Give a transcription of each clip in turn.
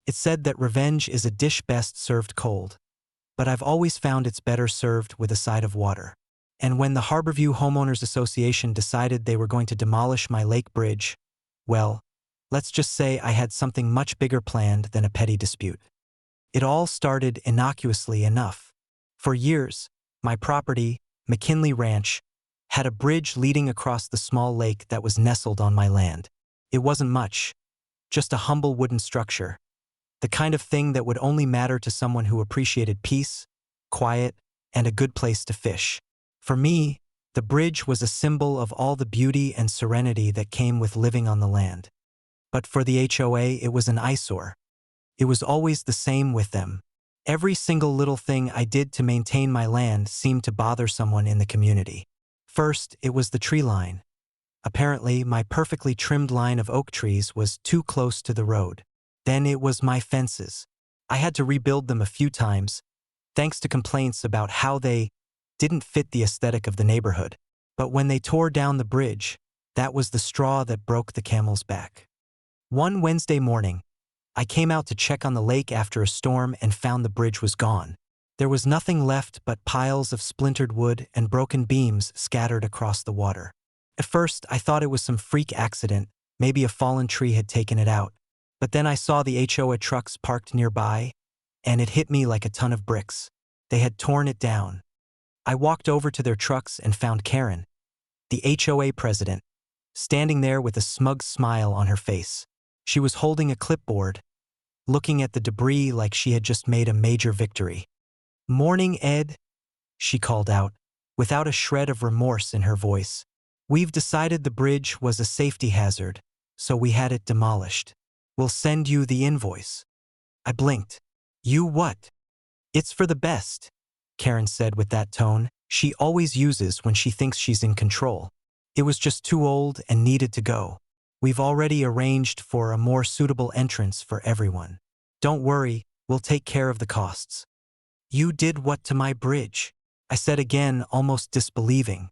It said that revenge is a dish best served cold, but I've always found it's better served with a side of water. And when the Harborview Homeowners Association decided they were going to demolish my lake bridge, well, let's just say I had something much bigger planned than a petty dispute. It all started innocuously enough. For years, my property, McKinley Ranch, had a bridge leading across the small lake that was nestled on my land. It wasn't much, just a humble wooden structure, the kind of thing that would only matter to someone who appreciated peace, quiet, and a good place to fish. For me, the bridge was a symbol of all the beauty and serenity that came with living on the land. But for the HOA, it was an eyesore. It was always the same with them. Every single little thing I did to maintain my land seemed to bother someone in the community. First, it was the tree line. Apparently, my perfectly trimmed line of oak trees was too close to the road. Then it was my fences. I had to rebuild them a few times, thanks to complaints about how they didn't fit the aesthetic of the neighborhood. But when they tore down the bridge, that was the straw that broke the camel's back. One Wednesday morning, I came out to check on the lake after a storm and found the bridge was gone. There was nothing left but piles of splintered wood and broken beams scattered across the water. At first, I thought it was some freak accident, maybe a fallen tree had taken it out. But then I saw the HOA trucks parked nearby, and it hit me like a ton of bricks. They had torn it down. I walked over to their trucks and found Karen, the HOA president, standing there with a smug smile on her face. She was holding a clipboard, looking at the debris like she had just made a major victory. "Morning, Ed," she called out, without a shred of remorse in her voice. "We've decided the bridge was a safety hazard, so we had it demolished. We'll send you the invoice." I blinked. "You what?" "It's for the best," Karen said with that tone she always uses when she thinks she's in control. "It was just too old and needed to go. We've already arranged for a more suitable entrance for everyone. Don't worry, we'll take care of the costs." "You did what to my bridge?" I said again, almost disbelieving.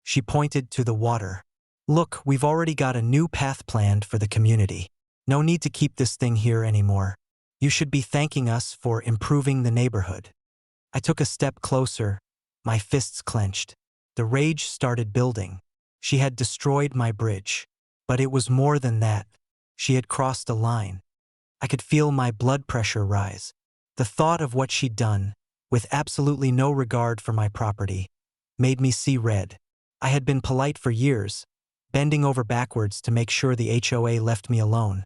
She pointed to the water. "Look, we've already got a new path planned for the community. No need to keep this thing here anymore. You should be thanking us for improving the neighborhood." I took a step closer, my fists clenched. The rage started building. She had destroyed my bridge. But it was more than that. She had crossed a line. I could feel my blood pressure rise. The thought of what she'd done, with absolutely no regard for my property, made me see red. I had been polite for years, bending over backwards to make sure the HOA left me alone.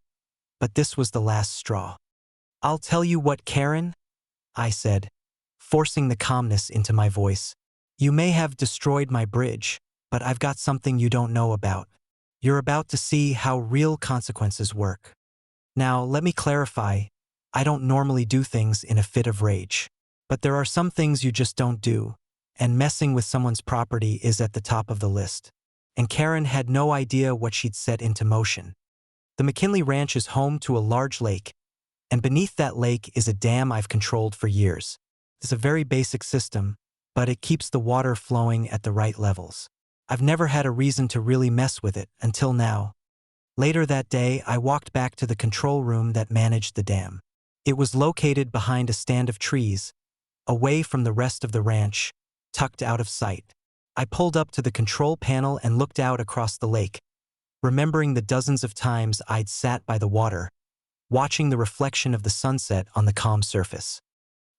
But this was the last straw. "I'll tell you what, Karen," I said, forcing the calmness into my voice. "You may have destroyed my bridge, but I've got something you don't know about. You're about to see how real consequences work. Now, let me clarify, I don't normally do things in a fit of rage. But there are some things you just don't do, and messing with someone's property is at the top of the list." And Karen had no idea what she'd set into motion. The McKinley Ranch is home to a large lake, and beneath that lake is a dam I've controlled for years. It's a very basic system, but it keeps the water flowing at the right levels. I've never had a reason to really mess with it until now. Later that day, I walked back to the control room that managed the dam. It was located behind a stand of trees, away from the rest of the ranch, tucked out of sight. I pulled up to the control panel and looked out across the lake, remembering the dozens of times I'd sat by the water, watching the reflection of the sunset on the calm surface.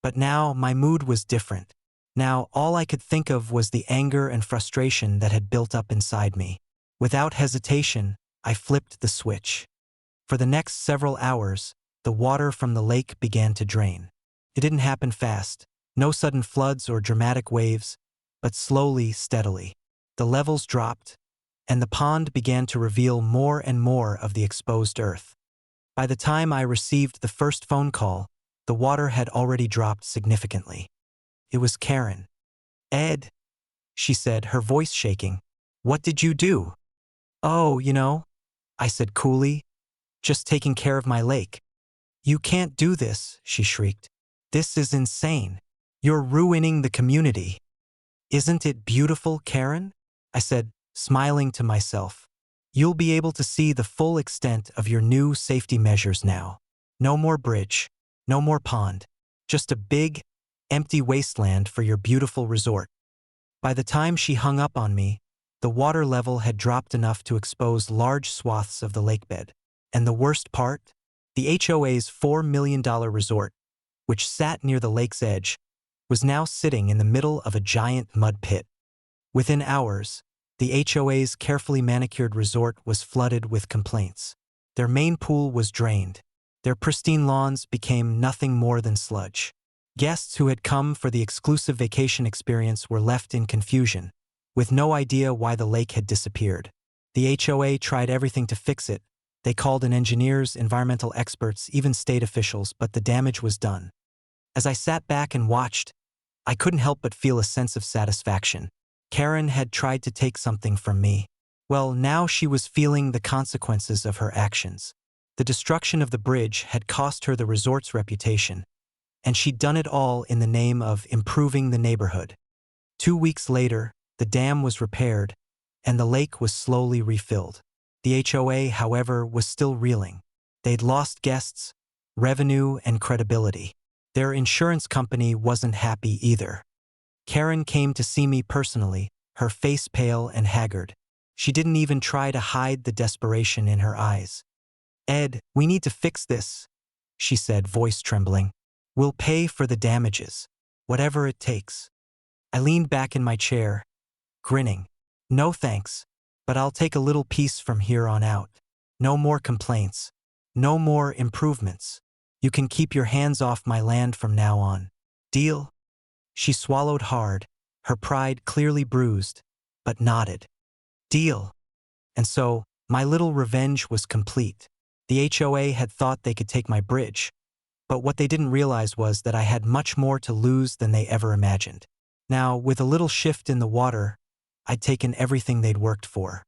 But now my mood was different. Now all I could think of was the anger and frustration that had built up inside me. Without hesitation, I flipped the switch. For the next several hours, the water from the lake began to drain. It didn't happen fast, no sudden floods or dramatic waves, but slowly, steadily. The levels dropped, and the pond began to reveal more and more of the exposed earth. By the time I received the first phone call, the water had already dropped significantly. It was Karen. "Ed," she said, her voice shaking, "what did you do?" "Oh, I said coolly, "just taking care of my lake." "You can't do this," she shrieked. "This is insane. You're ruining the community." "Isn't it beautiful, Karen?" I said, smiling to myself. "You'll be able to see the full extent of your new safety measures now. No more bridge. No more pond. Just a big, empty wasteland for your beautiful resort. By the time she hung up on me, the water level had dropped enough to expose large swaths of the lakebed. And the worst part? The HOA's $4 million resort, which sat near the lake's edge, was now sitting in the middle of a giant mud pit. Within hours, the HOA's carefully manicured resort was flooded with complaints. Their main pool was drained. Their pristine lawns became nothing more than sludge. Guests who had come for the exclusive vacation experience were left in confusion, with no idea why the lake had disappeared. The HOA tried everything to fix it. They called in engineers, environmental experts, even state officials, but the damage was done. As I sat back and watched, I couldn't help but feel a sense of satisfaction. Karen had tried to take something from me. Well, now she was feeling the consequences of her actions. The destruction of the bridge had cost her the resort's reputation, and she'd done it all in the name of improving the neighborhood. 2 weeks later, the dam was repaired, and the lake was slowly refilled. The HOA, however, was still reeling. They'd lost guests, revenue, and credibility. Their insurance company wasn't happy either. Karen came to see me personally, her face pale and haggard. She didn't even try to hide the desperation in her eyes. "Ed, we need to fix this," she said, voice trembling. "We'll pay for the damages, whatever it takes." I leaned back in my chair, grinning. "No thanks, but I'll take a little piece from here on out. No more complaints. No more improvements. You can keep your hands off my land from now on. Deal?" She swallowed hard, her pride clearly bruised, but nodded. Deal. And so, my little revenge was complete. The HOA had thought they could take my bridge, but what they didn't realize was that I had much more to lose than they ever imagined. Now, with a little shift in the water, I'd taken everything they'd worked for.